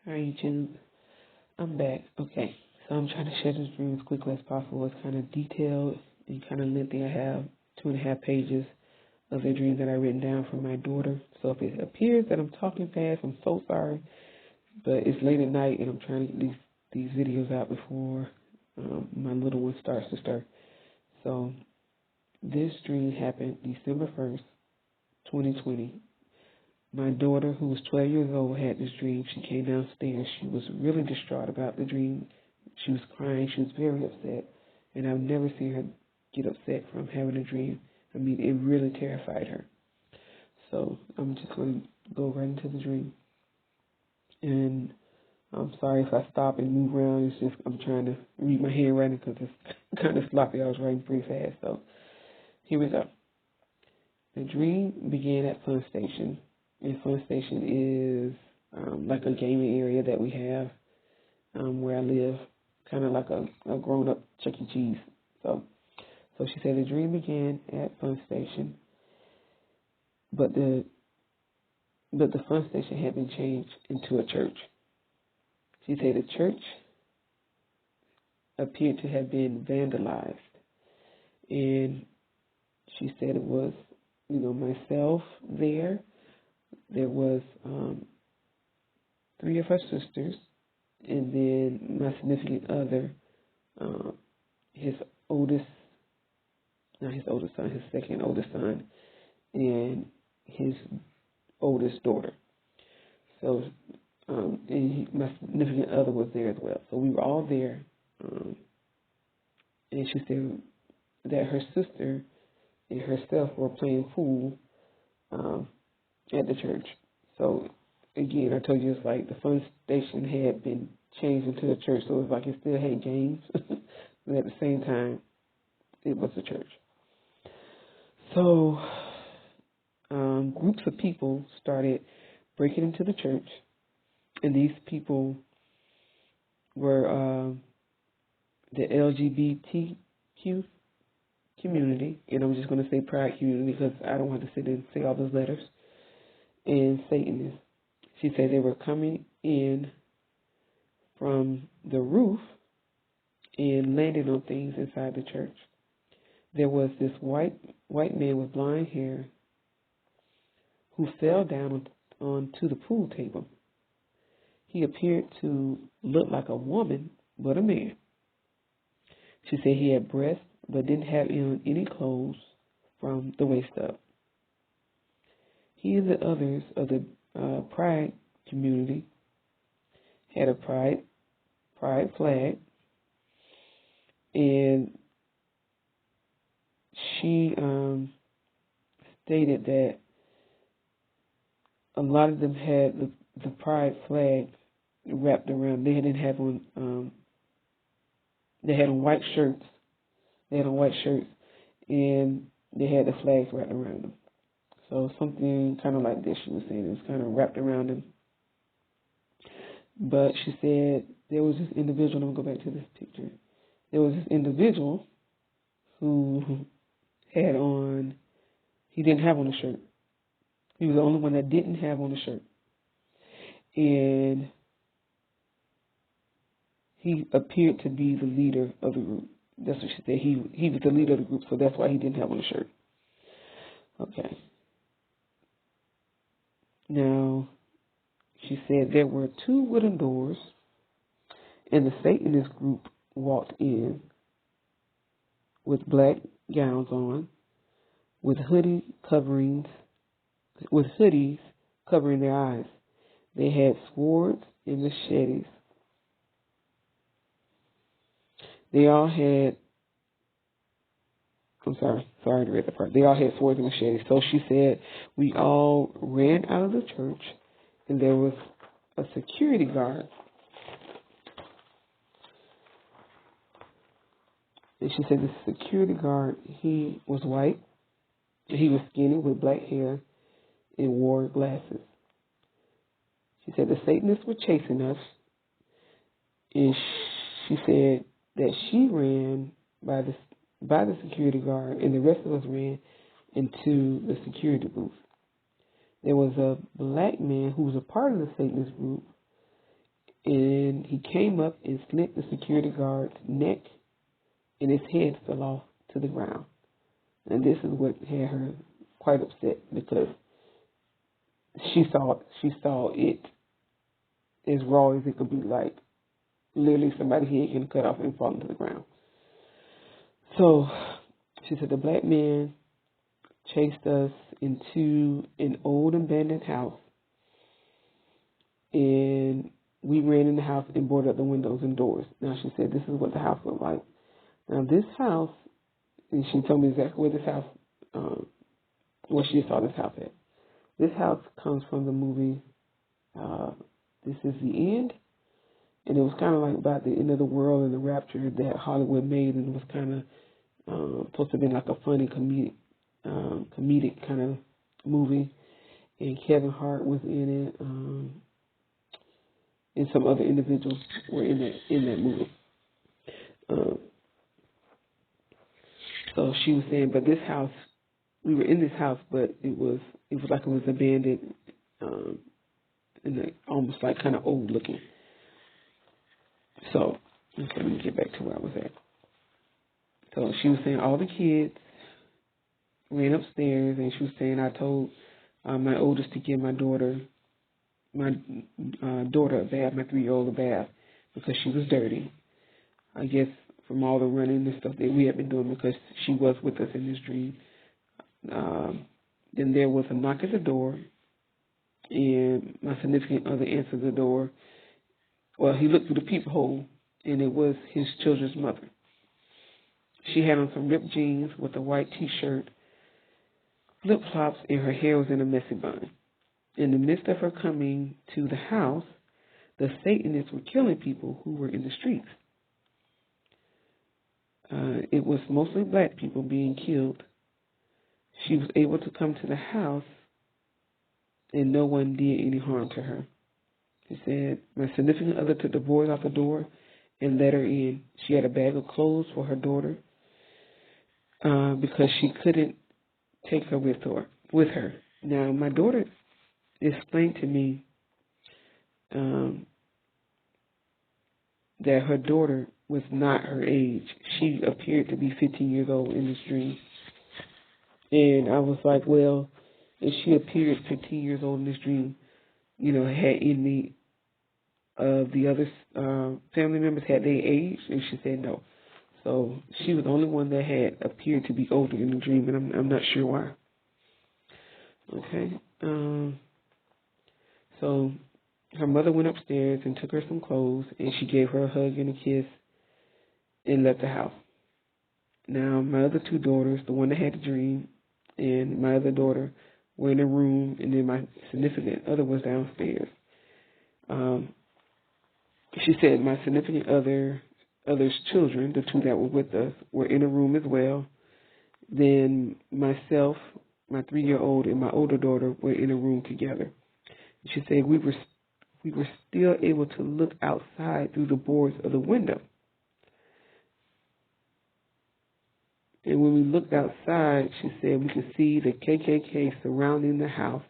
Hi YouTube, I'm back. Okay, so I'm trying to share this dream as quickly as possible. It's kind of detailed and kind of lengthy. I have 2.5 pages of the dream that I've written down for my daughter. So if it appears that I'm talking fast, I'm so sorry. But it's late at night and I'm trying to get these videos out before my little one starts to stir. So this dream happened December 1st, 2020. My daughter, who was 12 years old, had this dream. She came downstairs. She was really distraught about the dream. She was crying. She was very upset. And I've never seen her get upset from having a dream. I mean, it really terrified her. So I'm just going to go right into the dream. And I'm sorry if I stop and move around. It's just I'm trying to read my handwriting because it's kind of sloppy. I was writing pretty fast. So here we go. The dream began at Fun Station. And Fun Station is like a gaming area that we have where I live, kind of like a grown-up Chuck E. Cheese. So she said the dream began at Fun Station, but the Fun Station had been changed into a church. She said the church appeared to have been vandalized, and she said it was, myself there. There was 3 of her sisters, and then my significant other, his second oldest son, and his oldest daughter. So, my significant other was there as well. So we were all there, and she said that her sister and herself were playing pool at the church. So again, I told you it's like the Fun Station had been changed into a church, so it's like it still had games, but at the same time, it was a church. So groups of people started breaking into the church, and these people were the LGBTQ community, and I'm just going to say pride community because I don't want to sit there and say all those letters, and Satanists. She said they were coming in from the roof and landing on things inside the church. There was this white man with blonde hair who fell down onto the pool table. He appeared to look like a woman, but a man. She said he had breasts, but didn't have on any clothes from the waist up. He and the others of the pride community had a pride flag, and she stated that a lot of them had the pride flag wrapped around. They didn't have on. They had on white shirts. And they had the flags wrapped around them. So something kind of like this, she was saying, it was kind of wrapped around them. But she said there was this individual, I'm going to go back to this picture. There was this individual who had on, he didn't have on a shirt. He was the only one that didn't have on a shirt. And he appeared to be the leader of the group. That's what she said. He was the leader of the group, so that's why he didn't have on a shirt. Okay. Now, she said there were 2 wooden doors, and the Satanist group walked in with black gowns on, with hoodies covering their eyes. They had swords and machetes. They all had, sorry to read that part. They all had swords and machetes. So she said, we all ran out of the church, and there was a security guard. And she said the security guard, he was white, he was skinny with black hair, and wore glasses. She said the Satanists were chasing us, and she said that she ran by the security guard, and the rest of us ran into the security booth. There was a black man who was a part of the Satanist group, and he came up and slit the security guard's neck, and his head fell off to the ground. And this is what had her quite upset, because she saw it as raw as it could be, like literally somebody's head getting cut off and falling to the ground. So she said the black man chased us into an old abandoned house, and we ran in the house and boarded up the windows and doors. Now she said this is what the house looked like. Now this house, and she told me exactly where this house, where she saw this house at. This house comes from the movie This Is the End, and it was kind of like about the end of the world and the rapture that Hollywood made, and it was kind of supposed to be like a funny comedic kind of movie, and Kevin Hart was in it, and some other individuals were in that movie. So she was saying, but this house, we were in this house, but it was like it was abandoned, and almost like kind of old looking. So, okay, let me get back to where I was at. So she was saying all the kids ran upstairs, and she was saying I told my oldest to give my daughter a bath, my 3-year-old a bath, because she was dirty. I guess from all the running and stuff that we had been doing, because she was with us in this dream. Then there was a knock at the door, and my significant other answered the door. Well, he looked through the peephole, and it was his children's mother. She had on some ripped jeans with a white T-shirt, flip-flops, and her hair was in a messy bun. In the midst of her coming to the house, the Satanists were killing people who were in the streets. It was mostly black people being killed. She was able to come to the house, and no one did any harm to her. She said, my significant other took the boys out the door and let her in. She had a bag of clothes for her daughter because she couldn't take her with her. Now, my daughter explained to me that her daughter was not her age. She appeared to be 15 years old in this dream. And I was like, well, if she appeared 15 years old in this dream, had any of the other family members had their age? And she said no. So she was the only one that had appeared to be older in the dream, and I'm not sure why. Okay. So her mother went upstairs and took her some clothes, and she gave her a hug and a kiss and left the house. Now, my other two daughters, the one that had the dream and my other daughter, were in a room, and then my significant other was downstairs. She said my significant other's children, the two that were with us, were in a room as well. Then myself, my 3-year-old, and my older daughter were in a room together. She said we were still able to look outside through the boards of the window. And when we looked outside, she said we could see the KKK surrounding the house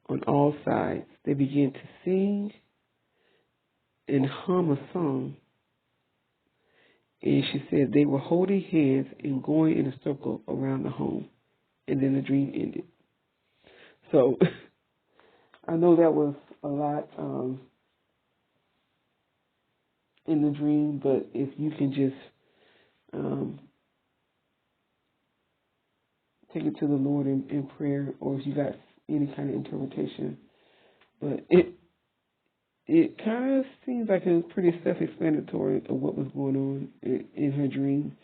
on all sides. They began to sing and hum a song. And she said they were holding hands and going in a circle around the home. And then the dream ended. So I know that was a lot in the dream, but if you can just take it to the Lord in prayer, or if you got any kind of interpretation. But it kind of seems like it was pretty self-explanatory of what was going on in her dream.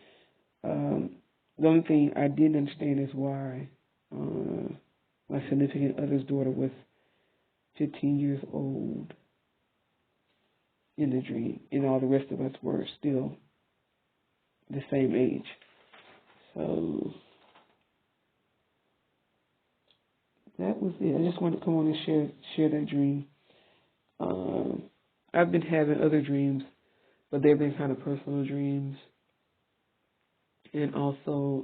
The only thing I didn't understand is why my significant other's daughter was 15 years old in the dream, and all the rest of us were still the same age. So that was it. I just wanted to come on and share that dream. I've been having other dreams, but they've been kind of personal dreams. And also,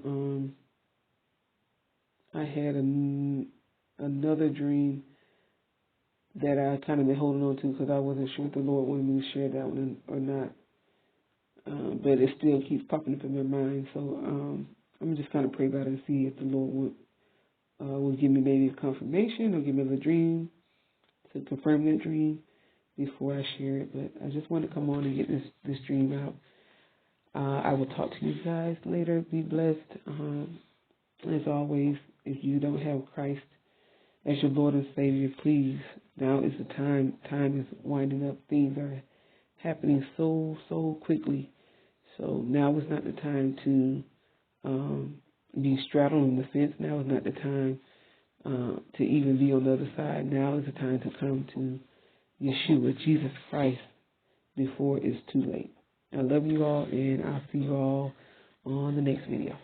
I had another dream that I kind of been holding on to because I wasn't sure if the Lord wanted me to share that one or not. But it still keeps popping up in my mind. So I'm just kind of pray about it and see if the Lord will give me maybe a confirmation or give me a dream to confirm that dream before I share it. But I just want to come on and get this dream out. I will talk to you guys later. Be blessed. As always, if you don't have Christ as your Lord and Savior, please, now is the time. Time is winding up. Things are happening so quickly. So now is not the time to be straddling the fence. Now is not the time to even be on the other side. Now is the time to come to Yeshua, Jesus Christ, before it's too late. I love you all, and I'll see you all on the next video.